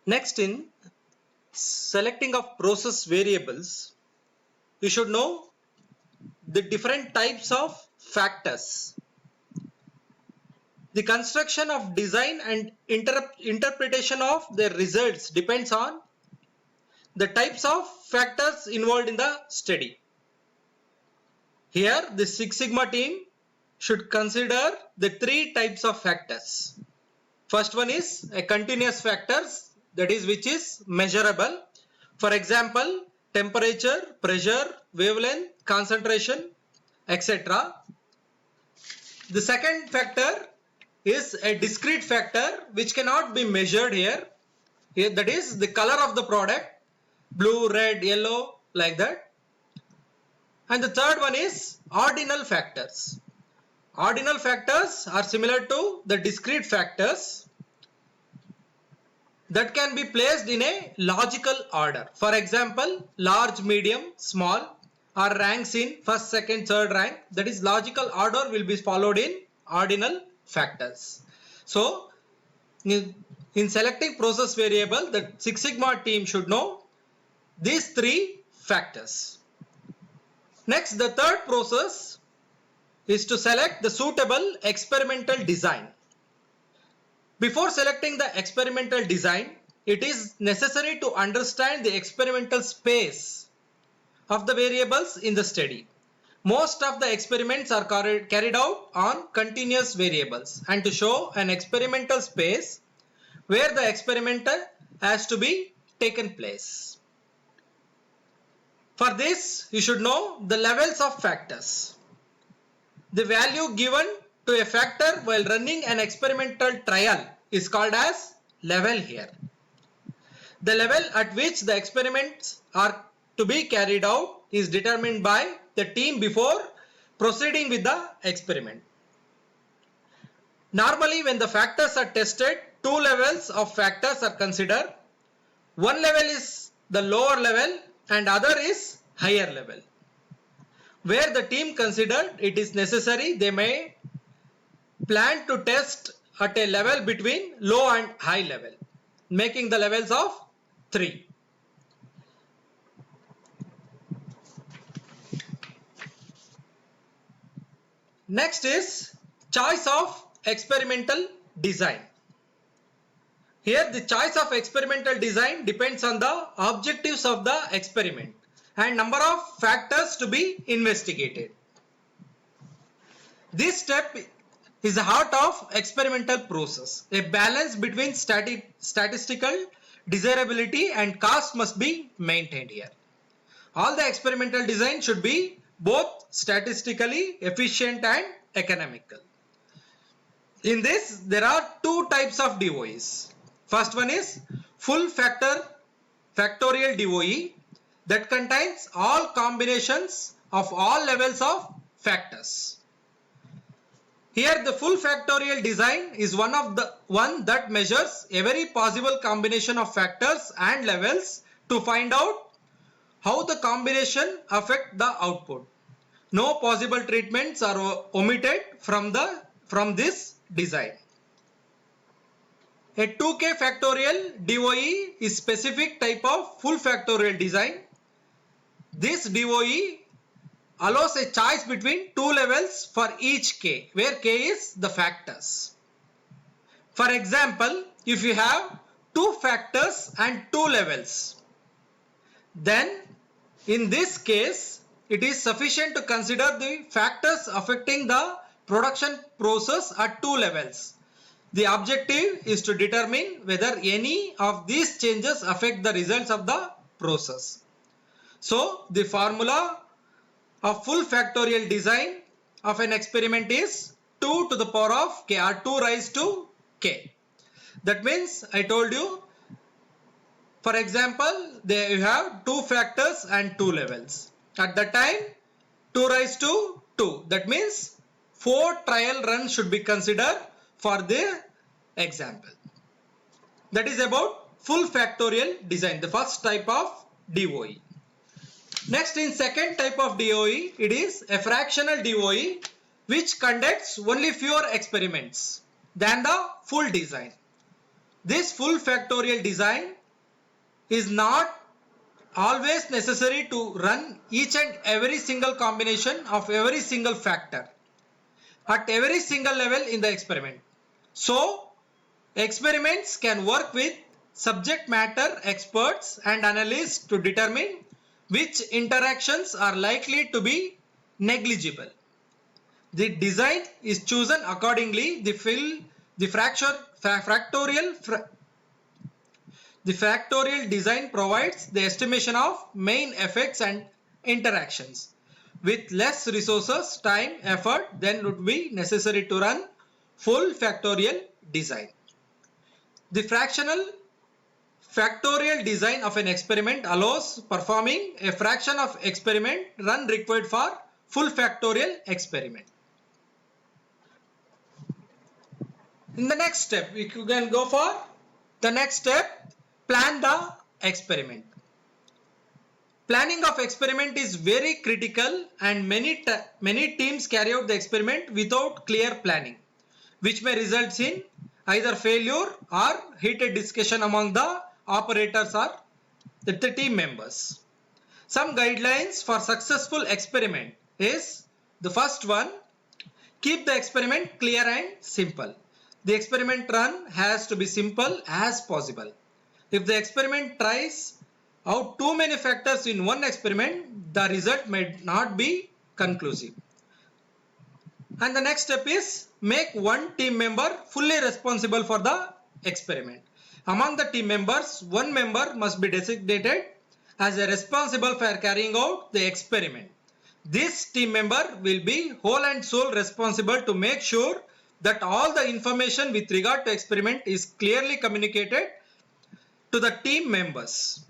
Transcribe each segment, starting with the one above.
Next, in selecting of process variables, you should know the different types of factors. The construction of design and interpretation of their results depends on the types of factors involved in the study. Here, the Six Sigma team should consider the three types of factors. First one is a continuous factors, that is which is measurable. For example, temperature, pressure, wavelength, concentration, etc. The second factor is a discrete factor which cannot be measured here. That is the color of the product, blue, red, yellow, like that. And the third one is ordinal factors. Ordinal factors are similar to the discrete factors that can be placed in a logical order. For example, large, medium, small, or ranks in first, second, third rank. That is logical order will be followed in ordinal factors. So, in selecting process variable, the Six Sigma team should know these three factors. Next, the third process is to select the suitable experimental design. Before selecting the experimental design, it is necessary to understand the experimental space of the variables in the study. Most of the experiments are carried out on continuous variables, and to show an experimental space where the experiment has to be taken place. For this, you should know the levels of factors. The value given to a factor while running an experimental trial is called as level here. The level at which the experiments are to be carried out is determined by the team before proceeding with the experiment. Normally, when the factors are tested, two levels of factors are considered. One level is the lower level and other is higher level. Where the team considered it is necessary, they may plan to test at a level between low and high level, making the levels of 3. Next is choice of experimental design. Here the choice of experimental design depends on the objectives of the experiment and number of factors to be investigated. This step is the heart of experimental process. A balance between statistical desirability and cost must be maintained here. All the experimental design should be both statistically efficient and economical. In this, there are two types of DOEs. First one is full factorial DOE that contains all combinations of all levels of factors. Here the full factorial design is one that measures every possible combination of factors and levels to find out how the combination affect the output. No possible treatments are omitted from this design. A 2k factorial DOE is specific type of full factorial design. This DOE allows a choice between two levels for each k, where k is the factors. For example, if you have two factors and two levels, then in this case it is sufficient to consider the factors affecting the production process at two levels. The objective is to determine whether any of these changes affect the results of the process. So the formula of full factorial design of an experiment is 2 to the power of k, or 2 raised to k. That means I told you, for example, there you have two factors and two levels. At that time 2 raised to 2. That means 4 trial runs should be considered for the example. That is about full factorial design, the first type of DOE. Next, in second type of DOE, it is a fractional DOE which conducts only fewer experiments than the full design. This full factorial design is not always necessary to run each and every single combination of every single factor at every single level in the experiment. So, experiments can work with subject matter experts and analysts to determine which interactions are likely to be negligible. The design is chosen accordingly. The factorial design provides the estimation of main effects and interactions with less resources, time, effort than would be necessary to run full factorial design. The fractional factorial design of an experiment allows performing a fraction of experiment run required for full factorial experiment. In the next step, we can go for the next step, plan the experiment. Planning of experiment is very critical, and many teams carry out the experiment without clear planning, which may result in either failure or heated discussion among the operators or the team members. Some guidelines for successful experiment is the first one, keep the experiment clear and simple. The experiment run has to be simple as possible. If the experiment tries out too many factors in one experiment, the result may not be conclusive. And the next step is make one team member fully responsible for the experiment. Among the team members, one member must be designated as a responsible for carrying out the experiment. This team member will be whole and sole responsible to make sure that all the information with regard to experiment is clearly communicated to the team members.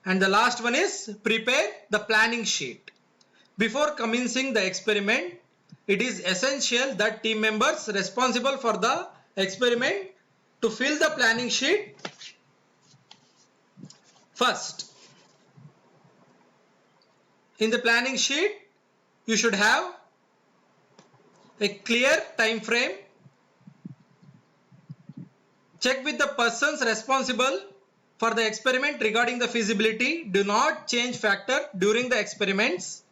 And the last one is prepare the planning sheet. Before commencing the experiment, it is essential that team members responsible for the experiment to fill the planning sheet first. In the planning sheet, you should have a clear time frame. Check with the persons responsible for the experiment regarding the feasibility. Do not change factor during the experiments,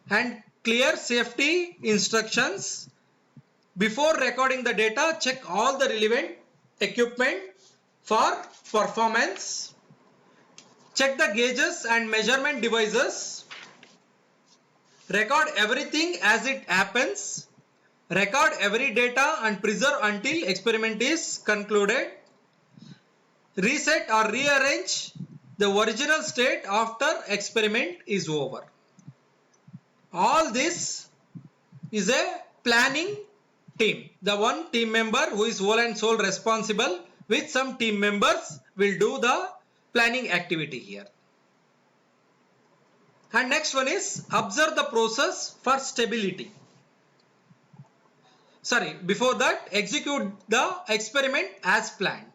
and clear safety instructions. Before recording the data, check all the relevant equipment for performance. Check the gauges and measurement devices. Record everything as it happens. Record every data and preserve until experiment is concluded. Reset or rearrange the original state after experiment is over. All this is a planning team. The one team member who is whole and sole responsible, with some team members will do the planning activity here. And next one is observe the process for stability. Before that, execute the experiment as planned.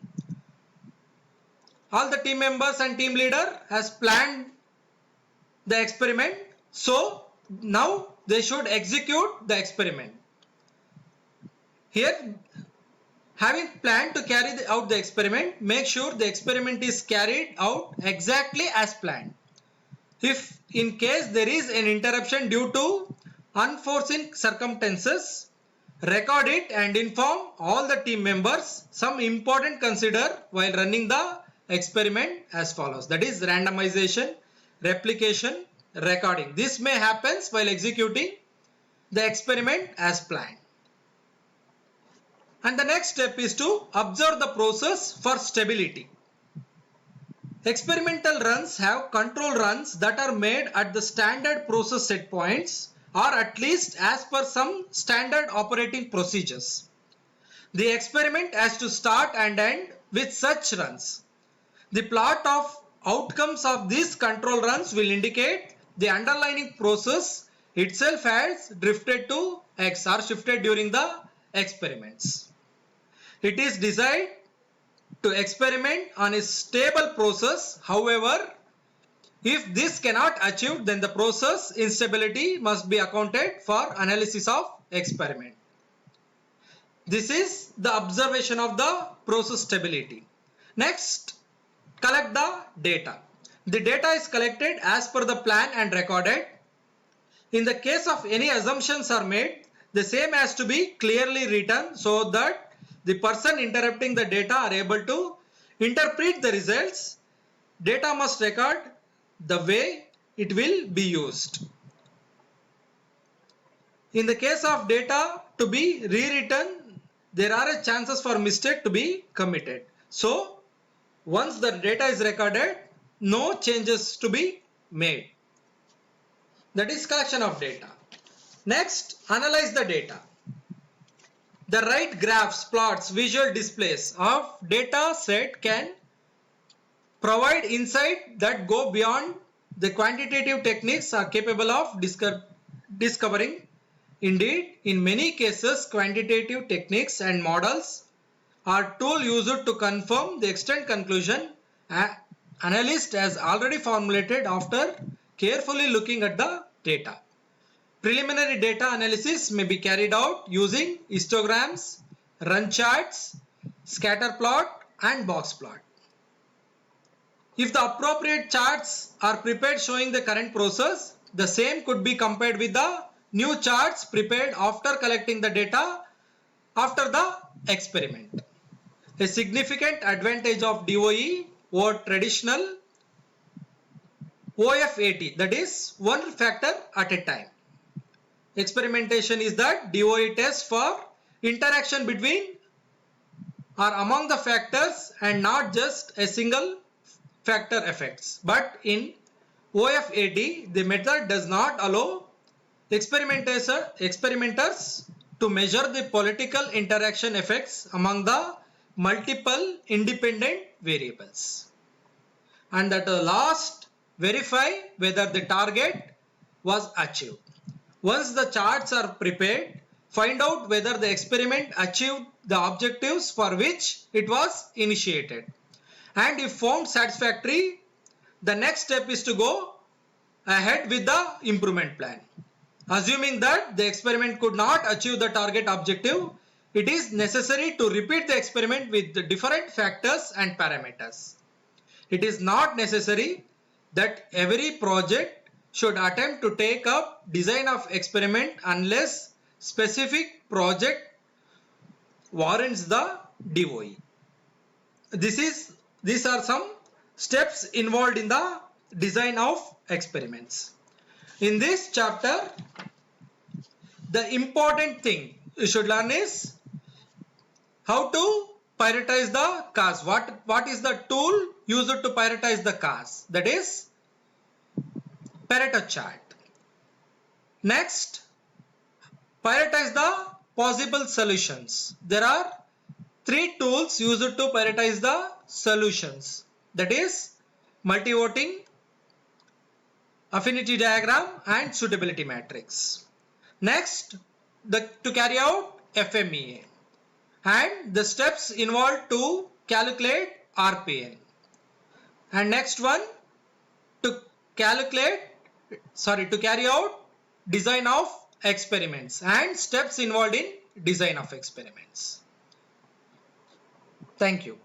All the team members and team leader has planned the experiment, so now they should execute the experiment. Here, having planned to carry out the experiment, make sure the experiment is carried out exactly as planned. If in case there is an interruption due to unforeseen circumstances, record it and inform all the team members. Some important consider while running the experiment as follows. That is randomization, replication, recording. This may happen while executing the experiment as planned. And the next step is to observe the process for stability. Experimental runs have control runs that are made at the standard process set points, or at least as per some standard operating procedures. The experiment has to start and end with such runs. The plot of outcomes of these control runs will indicate the underlying process itself has drifted to X or shifted during the experiments. It is designed to experiment on a stable process. However, if this cannot achieve, then the process instability must be accounted for analysis of experiment. This is the observation of the process stability. Next, collect the data. The data is collected as per the plan and recorded. In the case of any assumptions are made, the same has to be clearly written so that the person interpreting the data are able to interpret the results. Data must record the way it will be used. In the case of data to be rewritten, there are chances for mistake to be committed. So, once the data is recorded, no changes to be made. That is collection of data. Next, analyze the data. The right graphs, plots, visual displays of data set can provide insight that go beyond the quantitative techniques are capable of discovering. Indeed, in many cases, quantitative techniques and models are tools used to confirm the extent conclusion an analyst has already formulated after carefully looking at the data. Preliminary data analysis may be carried out using histograms, run charts, scatter plot and box plot. If the appropriate charts are prepared showing the current process, the same could be compared with the new charts prepared after collecting the data after the experiment. A significant advantage of DOE over traditional OFAT, that is one factor at a time experimentation, is that DOE tests for interaction between or among the factors and not just a single factor effects. But in OFAT, the method does not allow experimenters to measure the political interaction effects among the multiple independent variables. And at the last, verify whether the target was achieved. Once the charts are prepared, find out whether the experiment achieved the objectives for which it was initiated. And if found satisfactory, the next step is to go ahead with the improvement plan. Assuming that the experiment could not achieve the target objective, it is necessary to repeat the experiment with the different factors and parameters. It is not necessary that every project should attempt to take up design of experiment unless specific project warrants the DOE. These are some steps involved in the design of experiments. In this chapter, the important thing you should learn is how to prioritize the cause. What is the tool used to prioritize the cause? That is Pareto chart. Next, prioritize the possible solutions. There are three tools used to prioritize the solutions. That is multi-voting, affinity diagram and suitability matrix. Next, to carry out FMEA and the steps involved to calculate RPN. And next one, to carry out design of experiments and steps involved in design of experiments. Thank you.